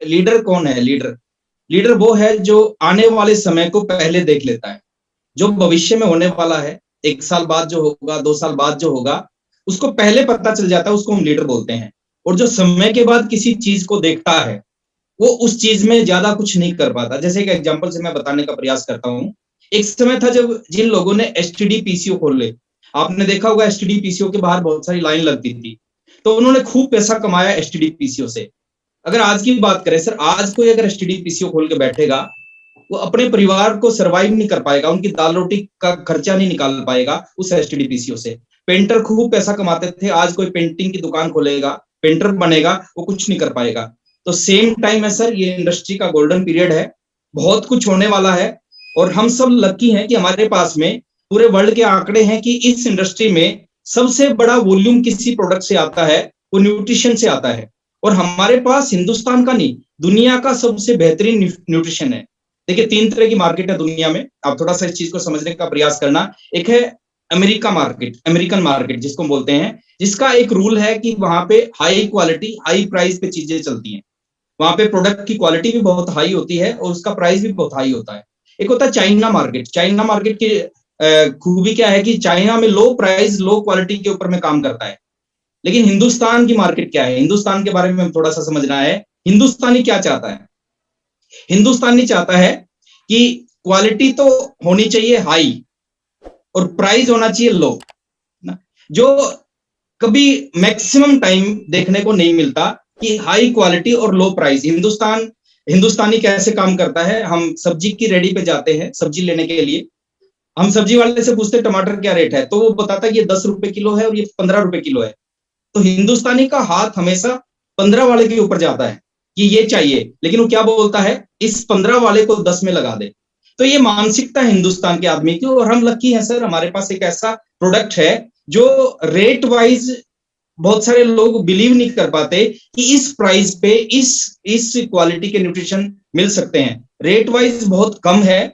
Leader कौन है? Leader leader वो है जो आने वाले समय को पहले देख लेता है। जो भविष्य में होने वाला है, 1 साल बाद जो होगा, 2 साल बाद जो होगा, उसको पहले पता चल जाता है, उसको हम लीडर बोलते हैं। और जो समय के बाद किसी चीज को देखता है, वो उस चीज में ज्यादा कुछ नहीं कर पाता। जैसे एक एग्जांपल से मैं बताने का प्रयास करता हूँ। एक समय था जब जिन लोगों ने एसटीडी पीसीओ खोले, आपने देखा होगा एसटीडी पीसीओ के बाहर बहुत सारी लाइन लगती थी, तो उन्होंने खूब पैसा कमाया एसटीडी पीसीओ से। अगर आज की बात करें सर, आज कोई अगर एसटीडी पीसीओ खोल के बैठेगा, वो अपने परिवार को सरवाइव नहीं कर पाएगा, उनकी दाल रोटी का खर्चा नहीं निकाल पाएगा उस एसटीडी पीसीओ से। पेंटर खूब पैसा कमाते थे, आज कोई पेंटिंग की दुकान खोलेगा, पेंटर बनेगा, वो कुछ नहीं कर पाएगा। तो सेम टाइम है सर, ये इंडस्ट्री का गोल्डन पीरियड है, बहुत कुछ होने वाला है। और हम सब लकी हैं कि हमारे पास में पूरे वर्ल्ड के आंकड़े हैं कि इस इंडस्ट्री में सबसे बड़ा वॉल्यूम किसी प्रोडक्ट से आता है, वो न्यूट्रिशन से आता है। और हमारे पास हिंदुस्तान का नहीं, दुनिया का सबसे बेहतरीन न्यूट्रिशन है। देखिए 3 तरह की मार्केट है दुनिया में, आप थोड़ा सा इस चीज को समझने का प्रयास करना। एक है अमेरिका मार्केट, अमेरिकन मार्केट जिसको बोलते हैं, जिसका एक रूल है कि वहां पे हाई क्वालिटी हाई प्राइस पे चीजें चलती हैं। वहां पे प्रोडक्ट की क्वालिटी भी बहुत हाई होती है और उसका प्राइस भी बहुत हाई होता है। एक होता है चाइना मार्केट। चाइना मार्केट की खूबी क्या है कि चाइना में लो प्राइस लो क्वालिटी के ऊपर में काम करता है। लेकिन हिंदुस्तान की मार्केट क्या है, हिंदुस्तान के बारे में थोड़ा सा समझना है। हिंदुस्तानी क्या चाहता है? हिंदुस्तानी चाहता है कि क्वालिटी तो होनी चाहिए हाई और प्राइस होना चाहिए लो ना, जो कभी मैक्सिमम टाइम देखने को नहीं मिलता कि हाई क्वालिटी और लो प्राइस। हिंदुस्तानी कैसे काम करता है? हम सब्जी की रेडी पे जाते हैं सब्जी लेने के लिए, हम सब्जी वाले से पूछते टमाटर क्या रेट है, तो वो बताता है ये 10 रुपए किलो है और ये 15 रुपए किलो है। तो हिंदुस्तानी का हाथ हमेशा 15 वाले के ऊपर जाता है कि ये चाहिए, लेकिन वो क्या बोलता है, इस 15 वाले को 10 में लगा दे। तो ये मानसिकता है हिंदुस्तान के आदमी की। और हम लकी हैं सर, हमारे पास एक ऐसा प्रोडक्ट है जो रेट वाइज बहुत सारे लोग बिलीव नहीं कर पाते कि इस प्राइस पे इस क्वालिटी के न्यूट्रिशन मिल सकते हैं। रेट वाइज बहुत कम है,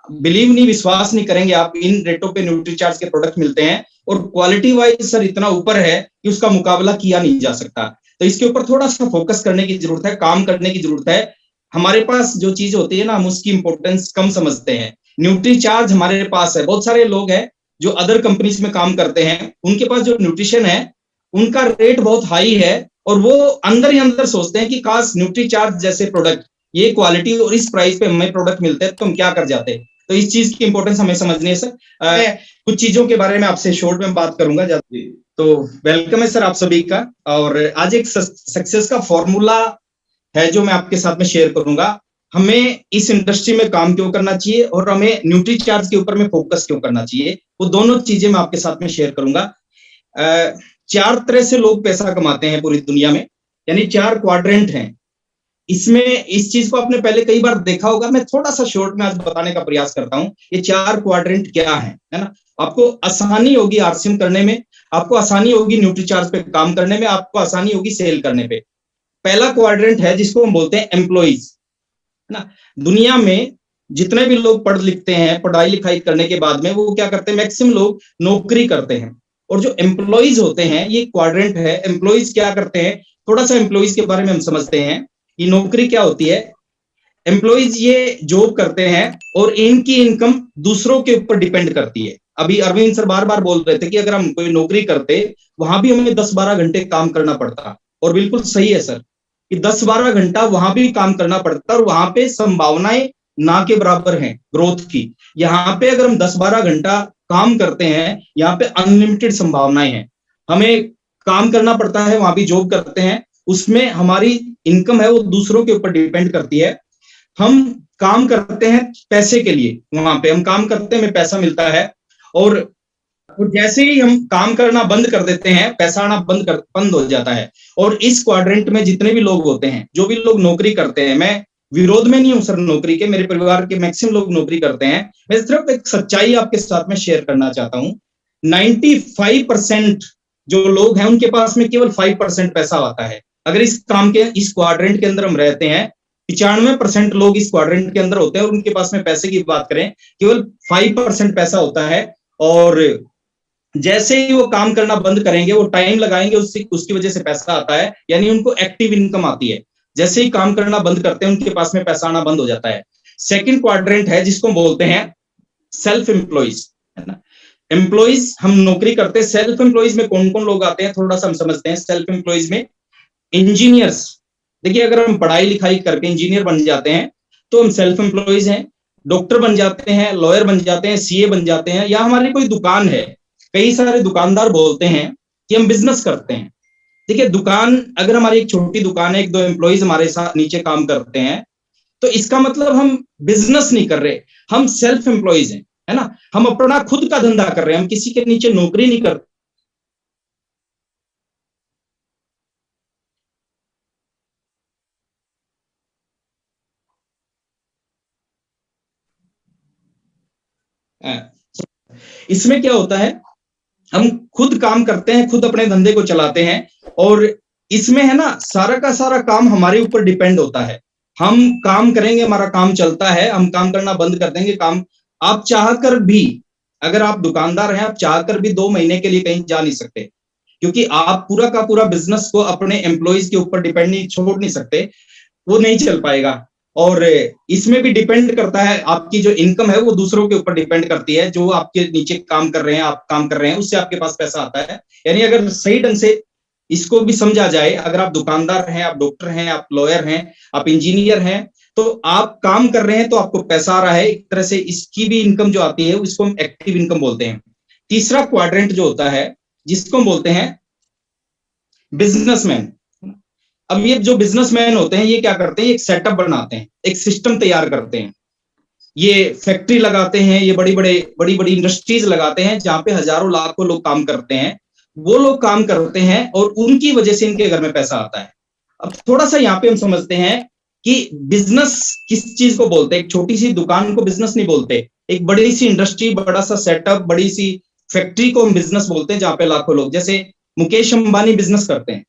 बिलीव नहीं, विश्वास नहीं करेंगे आप, इन रेटों पे न्यूट्रीचार्ज के प्रोडक्ट मिलते हैं। और क्वालिटी वाइज सर इतना ऊपर है कि उसका मुकाबला किया नहीं जा सकता। तो इसके ऊपर थोड़ा सा फोकस करने की जरूरत है, काम करने की जरूरत है। हमारे पास जो चीज होती है ना, हम उसकी इंपॉर्टेंस कम समझते हैं। न्यूट्रीचार्ज हमारे पास है, बहुत सारे लोग हैं जो अदर कंपनीज में काम करते हैं, उनके पास जो न्यूट्रिशन है उनका रेट बहुत हाई है, और वो अंदर ही अंदर सोचते हैं कि काश न्यूट्रीचार्ज जैसे प्रोडक्ट ये क्वालिटी और इस प्राइस पे हमें प्रोडक्ट मिलते हैं तो हम क्या कर जाते। तो इस चीज की इंपॉर्टेंस हमें समझनी है सर। कुछ चीजों के बारे में आपसे शॉर्ट में बात करूंगा। तो वेलकम है सर आप सभी का। और आज एक सक्सेस का फॉर्मूला है जो मैं आपके साथ में शेयर करूंगा। हमें इस इंडस्ट्री में काम क्यों करना चाहिए और हमें न्यूट्रीचार्ज के ऊपर में फोकस क्यों करना चाहिए, वो दोनों चीजें मैं आपके साथ में शेयर करूंगा। 4 तरह से लोग पैसा कमाते हैं पूरी दुनिया में, यानी 4 क्वाड्रेंट हैं। इसमें इस चीज को आपने पहले कई बार देखा होगा, मैं थोड़ा सा शॉर्ट में आज बताने का प्रयास करता हूं। ये 4 क्वाड्रेंट क्या है ना? आपको आसानी होगी आरसीएम करने में, आपको आसानी होगी न्यूट्रीचार्ज पे काम करने में, आपको आसानी होगी सेल करने पे। पहला क्वाड्रेंट है जिसको हम बोलते हैं एम्प्लॉइज, है ना। दुनिया में जितने भी लोग पढ़ लिखते हैं, पढ़ाई लिखाई करने के बाद में वो क्या करते हैं, मैक्सिमम लोग नौकरी करते हैं। और जो एम्प्लॉइज होते हैं, ये क्वाड्रेंट है। एम्प्लॉइज क्या करते हैं, थोड़ा सा एम्प्लॉइज के बारे में हम समझते हैं। ये नौकरी क्या होती है? एम्प्लॉइज ये जॉब करते हैं और इनकी इनकम दूसरों के ऊपर डिपेंड करती है। अभी अरविंद सर बार बार बोल रहे थे कि अगर हम कोई नौकरी करते वहां भी हमें 10-12 घंटे काम करना पड़ता, और बिल्कुल सही है सर कि 10-12 घंटा वहां भी काम करना पड़ता, और वहां पे संभावनाएं ना के बराबर हैं ग्रोथ की। यहाँ पे अगर हम 10-12 घंटा काम करते हैं, यहाँ पे अनलिमिटेड संभावनाएं हैं। हमें काम करना पड़ता है, वहां भी जॉब करते हैं, उसमें हमारी इनकम है वो दूसरों के ऊपर डिपेंड करती है। हम काम करते हैं पैसे के लिए, वहां पे हम काम करते हैं, हमें पैसा मिलता है। और जैसे ही हम काम करना बंद कर देते हैं, पैसा आना बंद हो जाता है। और इस क्वाड्रेंट में जितने भी लोग होते हैं, जो भी लोग नौकरी करते हैं, मैं विरोध में नहीं हूं सर नौकरी के, मेरे परिवार के मैक्सिमम लोग नौकरी करते हैं। मैं सिर्फ एक सच्चाई आपके साथ में शेयर करना चाहता हूं। 95% जो लोग हैं उनके पास में केवल 5% पैसा आता है। अगर इस काम के इस क्वाड्रेंट के अंदर हम रहते हैं, 95% लोग इस क्वाड्रेंट के अंदर होते हैं और उनके पास में पैसे की बात करें केवल 5% पैसा होता है। और जैसे ही वो काम करना बंद करेंगे, वो टाइम लगाएंगे, उसकी वजह से पैसा आता है, यानी उनको एक्टिव इनकम आती है। जैसे ही काम करना बंद करते हैं उनके पास में पैसा आना बंद हो जाता है। सेकंड क्वाड्रेंट है जिसको बोलते हैं सेल्फ एम्प्लॉइज, है ना। एम्प्लॉइज हम नौकरी करते हैं। सेल्फ एम्प्लॉइज में कौन कौन लोग आते हैं थोड़ा सा हम समझते हैं। सेल्फ एम्प्लॉइज में इंजीनियर्स, देखिए अगर हम पढ़ाई लिखाई करके इंजीनियर बन जाते हैं तो हम सेल्फ एम्प्लॉइज हैं। डॉक्टर बन जाते हैं, लॉयर बन जाते हैं, सीए बन जाते हैं, या हमारी कोई दुकान है। कई सारे दुकानदार बोलते हैं कि हम बिजनेस करते हैं। देखिए दुकान, अगर हमारी एक छोटी दुकान है, एक दो एम्प्लॉइज हमारे साथ नीचे काम करते हैं, तो इसका मतलब हम बिजनेस नहीं कर रहे, हम सेल्फ एम्प्लॉइज हैं, है ना। हम अपना खुद का धंधा कर रहे हैं, हम किसी के नीचे नौकरी नहीं करते। इसमें क्या होता है, हम खुद काम करते हैं, खुद अपने धंधे को चलाते हैं, और इसमें है ना सारा का सारा काम हमारे ऊपर डिपेंड होता है। हम काम करेंगे, हमारा काम चलता है, हम काम करना बंद कर देंगे। काम आप चाहकर भी, अगर आप दुकानदार हैं, आप चाहकर भी 2 महीने के लिए कहीं जा नहीं सकते, क्योंकि आप पूरा का पूरा बिजनेस को अपने एम्प्लॉइज के ऊपर डिपेंड नहीं, छोड़ नहीं सकते, वो नहीं चल पाएगा। और इसमें भी डिपेंड करता है, आपकी जो इनकम है वो दूसरों के ऊपर डिपेंड करती है। जो आपके नीचे काम कर रहे हैं, आप काम कर रहे हैं, उससे आपके पास पैसा आता है। यानी अगर सही ढंग से इसको भी समझा जाए, अगर आप दुकानदार हैं, आप डॉक्टर हैं, आप लॉयर हैं, आप इंजीनियर हैं, तो आप काम कर रहे हैं तो आपको पैसा आ रहा है। एक तरह से इसकी भी इनकम जो आती है उसको हम एक्टिव इनकम बोलते हैं। तीसरा क्वाड्रेंट जो होता है जिसको हम बोलते हैं बिजनेसमैन। अब ये जो बिजनेसमैन होते हैं ये क्या करते हैं, एक सेटअप बनाते हैं, एक सिस्टम तैयार करते हैं। ये फैक्ट्री लगाते हैं, ये बड़ी बड़ी इंडस्ट्रीज लगाते हैं जहां पे हजारों लाखों लोग काम करते हैं। वो लोग काम करते हैं और उनकी वजह से इनके घर में पैसा आता है। अब थोड़ा सा यहाँ पे हम समझते हैं कि बिजनेस किस चीज को बोलते हैं। एक छोटी सी दुकान को बिजनेस नहीं बोलते, एक बड़ी सी इंडस्ट्री, बड़ा सा सेटअप, बड़ी सी फैक्ट्री को हम बिजनेस बोलते हैं, जहां पे लाखों लोग, जैसे मुकेश अंबानी बिजनेस करते हैं।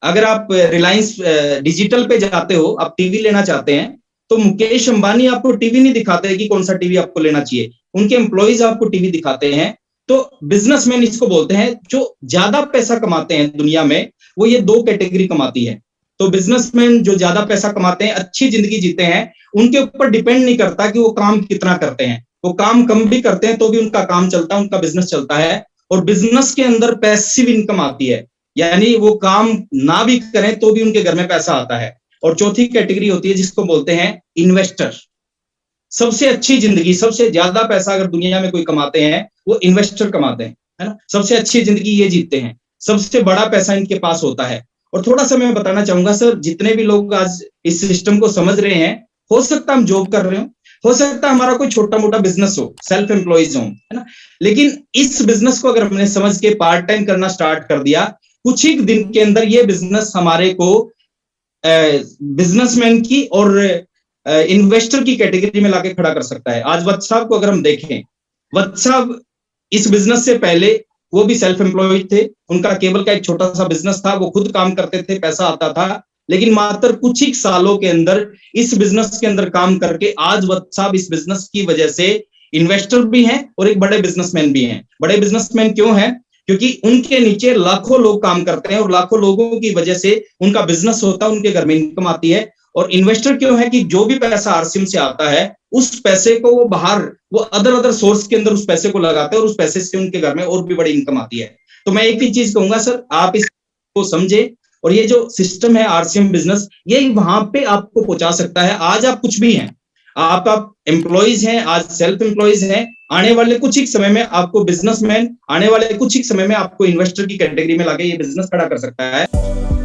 अगर आप रिलायंस डिजिटल पे जाते हो, आप टीवी लेना चाहते हैं, तो मुकेश अंबानी आपको टीवी नहीं दिखाते कि कौन सा टीवी आपको लेना चाहिए, उनके एम्प्लॉइज आपको टीवी दिखाते हैं। तो बिजनेसमैन इसको बोलते हैं। जो ज्यादा पैसा कमाते हैं दुनिया में, वो ये 2 कैटेगरी कमाती है। तो बिजनेसमैन जो ज्यादा पैसा कमाते हैं, अच्छी जिंदगी जीते हैं, उनके ऊपर डिपेंड नहीं करता कि वो काम कितना करते हैं। वो काम कम भी करते हैं तो भी उनका काम चलता है, उनका बिजनेस चलता है। और बिजनेस के अंदर पैसिव इनकम आती है, यानी वो काम ना भी करें तो भी उनके घर में पैसा आता है। और चौथी कैटेगरी होती है जिसको बोलते हैं इन्वेस्टर। सबसे अच्छी जिंदगी, सबसे ज्यादा पैसा अगर दुनिया में कोई कमाते हैं वो इन्वेस्टर कमाते हैं, है ना। सबसे अच्छी जिंदगी ये जीतते हैं, सबसे बड़ा पैसा इनके पास होता है। और थोड़ा सा मैं बताना चाहूंगा सर, जितने भी लोग आज इस सिस्टम को समझ रहे हैं, हो सकता हम जॉब कर रहे हो सकता है हमारा कोई छोटा मोटा बिजनेस हो, सेल्फ एम्प्लॉइज हो, है ना। लेकिन इस बिजनेस को अगर हमने समझ के पार्ट टाइम करना स्टार्ट कर दिया, कुछ ही दिन के अंदर ये बिजनेस हमारे को बिजनेसमैन की और इन्वेस्टर की कैटेगरी में लाके खड़ा कर सकता है। आज वत्स साहब को अगर हम देखें, वत्स साहब इस बिजनेस से पहले वो भी सेल्फ एम्प्लॉयड थे। उनका केबल का एक छोटा सा बिजनेस था, वो खुद काम करते थे, पैसा आता था। लेकिन मात्र कुछ ही सालों के अंदर इस बिजनेस के अंदर काम करके आज वत्स साहब इस बिजनेस की वजह से इन्वेस्टर भी हैं और एक बड़े बिजनेसमैन भी हैं। बड़े बिजनेसमैन क्यों हैं? क्योंकि उनके नीचे लाखों लोग काम करते हैं और लाखों लोगों की वजह से उनका बिजनेस होता है, उनके घर में इनकम आती है। और इन्वेस्टर क्यों है कि जो भी पैसा आरसीएम से आता है, उस पैसे को वो बाहर, वो अदर सोर्स के अंदर उस पैसे को लगाते हैं और उस पैसे से उनके घर में और भी बड़ी इनकम आती है। तो मैं एक ही चीज कहूंगा सर, आप इसको समझे और ये जो सिस्टम है आरसीएम बिजनेस, ये वहां पे आपको पहुंचा सकता है। आज आप कुछ भी हैं, आप एम्प्लॉइज हैं, आज सेल्फ एम्प्लॉइज हैं, आने वाले कुछ ही समय में आपको बिजनेसमैन, आने वाले कुछ ही समय में आपको इन्वेस्टर की कैटेगरी में लाके ये बिजनेस खड़ा कर सकता है।